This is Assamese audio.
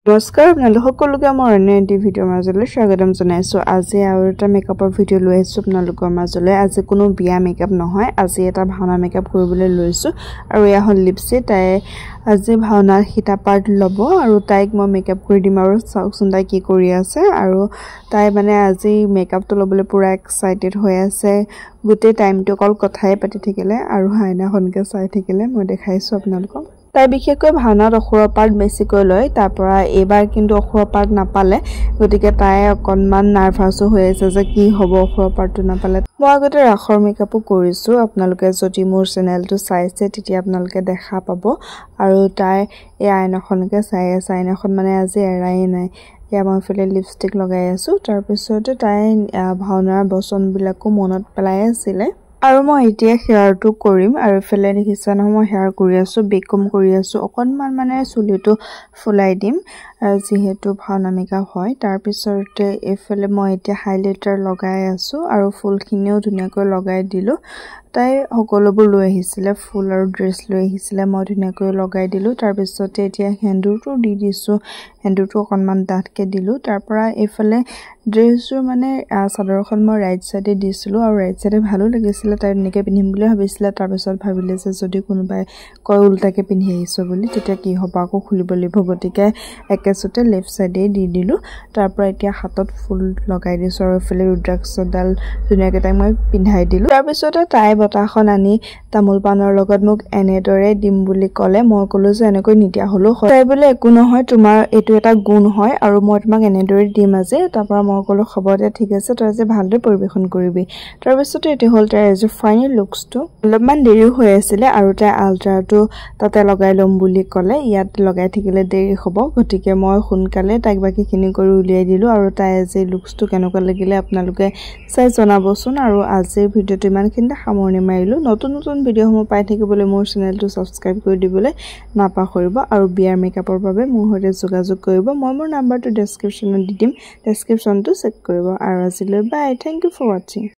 নমস্কাৰ আপোনালোক সকলোকে মই অন্য এটি ভিডিঅ'ৰ মাজলৈ স্বাগতম জনাইছোঁ। আজি আৰু এটা মেকআপৰ ভিডিঅ' লৈ আহিছোঁ আপোনালোকৰ মাজলৈ। আজি কোনো বিয়া মেকআপ নহয়, আজি এটা ভাওনা মেকআপ কৰিবলৈ লৈছোঁ আৰু এয়া হ'ল লিপষ্টি। তাই আজি ভাওনাৰ সীতা পাৰ্ট ল'ব আৰু তাইক মই মেকআপ কৰি দিম আৰু চাওকচোন তাই কি কৰি আছে। আৰু তাই মানে আজি মেকআপটো ল'বলৈ পুৰা এক্সাইটেড হৈ আছে। গোটেই টাইমটো অকল কথাই পাতি থাকিলে আৰু আইনাখনকে চাই থাকিলে। মই দেখাইছোঁ আপোনালোকক। তাই বিশেষকৈ ভাওনাত অসুৰৰ পাৰ্ট বেছিকৈ লয়, তাৰ পৰা এইবাৰ কিন্তু অসুৰৰ পাৰ্ট নাপালে, গতিকে তাই অকণমান নাৰ্ভাছো হৈ আছে যে কি হ'ব অসুৰৰ পাৰ্টটো নাপালে। মই আগতে ৰাসৰ মেকআপো কৰিছোঁ, আপোনালোকে যদি মোৰ চেনেলটো চাইছে তেতিয়া আপোনালোকে দেখা পাব। আৰু তাই এই আইনাখনকে চাই আছে, আইনাখন মানে আজি এৰাই নাই। এয়া মই এইফালে লিপষ্টিক লগাই আছোঁ, তাৰপিছতে তাই ভাওনাৰ বচনবিলাকো মনত পেলাই আছিলে। আৰু মই এতিয়া হেয়াৰটো কৰিম আৰু ইফালে দেখিছা নহয় মই হেয়াৰ কৰি আছোঁ, বেকম কৰি আছোঁ। অকণমান মানে চুলিটো ফুলাই দিম যিহেতু ভাওনা মেকআপ হয়। তাৰপিছতে এইফালে মই এতিয়া হাইলাইটাৰ লগাই আছোঁ আৰু ফুলখিনিও ধুনীয়াকৈ লগাই দিলোঁ। তাই সকলোবোৰ লৈ আহিছিলে, ফুল আৰু ড্ৰেছ লৈ আহিছিলে, মই ধুনীয়াকৈ লগাই দিলোঁ। তাৰপিছতে এতিয়া সেন্দুৰটো দি দিছোঁ, সেন্দুৰটো অকণমান ডাঠকৈ দিলোঁ। তাৰপৰা এইফালে ড্ৰেছযোৰ মানে চাদৰখন মই ৰাইট চাইডে দিছিলোঁ আৰু ৰাইট চাইডে ভালো লাগিছিলে, তাই এনেকৈ পিন্ধিম বুলি ভাবিছিলে। তাৰপিছত ভাবিলে যে যদি কোনোবাই কয় উল্টাকৈ পিন্ধি আহিছোঁ বুলি তেতিয়া কি হ'ব, আকৌ খুলিব লাগিব, গতিকে একেচোতে লেফ্ট চাইডেই দি দিলোঁ। তাৰপৰা এতিয়া হাতত ফুল লগাই দিছোঁ আৰু এইফালে ৰুদ্ৰাক্ষডাল ধুনীয়াকৈ তাইক মই পিন্ধাই দিলোঁ। তাৰপিছতে তাই বটাখন আনি তামোল পাণৰ লগত মোক এনেদৰে দিম বুলি ক'লে। মই ক'লোঁ যে এনেকৈ নিদিয়া হ'লেও হয়। তাই বোলে একো নহয়, তোমাৰ এইটো এটা গুণ হয় আৰু মই তোমাক এনেদৰে দিম আজি। তাৰপৰা মই ক'লোঁ হ'ব দে ঠিক আছে, তই আজি ভালদৰে পৰিৱেশন কৰিবি। তাৰপিছতে এতিয়া হ'ল তাইৰ আজি ফাইনেল লুকছটো। অলপমান দেৰিও হৈ আছিলে আৰু তাই আল্ট্ৰাটো তাতে লগাই ল'ম বুলি ক'লে। ইয়াত লগাই থাকিলে দেৰি হ'ব, গতিকে মই সোনকালে তাইক বাকীখিনি কৰি উলিয়াই দিলোঁ। আৰু তাই আজি লুকছটো কেনেকুৱা লাগিলে আপোনালোকে চাই জনাবচোন। আৰু আজিৰ ভিডিঅ'টো ইমানখিনিতে সামৰণি মাৰিলোঁ। নতুন নতুন ভিডিঅ'সমূহ পাই থাকিবলৈ মোৰ চেনেলটো ছাবস্ক্ৰাইব কৰি দিবলৈ নাপাহৰিব আৰু বিয়াৰ মেকআপৰ বাবে মোৰ সৈতে যোগাযোগ কৰিব। মই মোৰ নাম্বাৰটো ডেছক্ৰিপশ্যনত দি দিম, ডেছক্ৰিপশ্যনটো চেক কৰিব। আৰু আজিলৈ বাই, থেংক ইউ ফৰ ৱাচিং।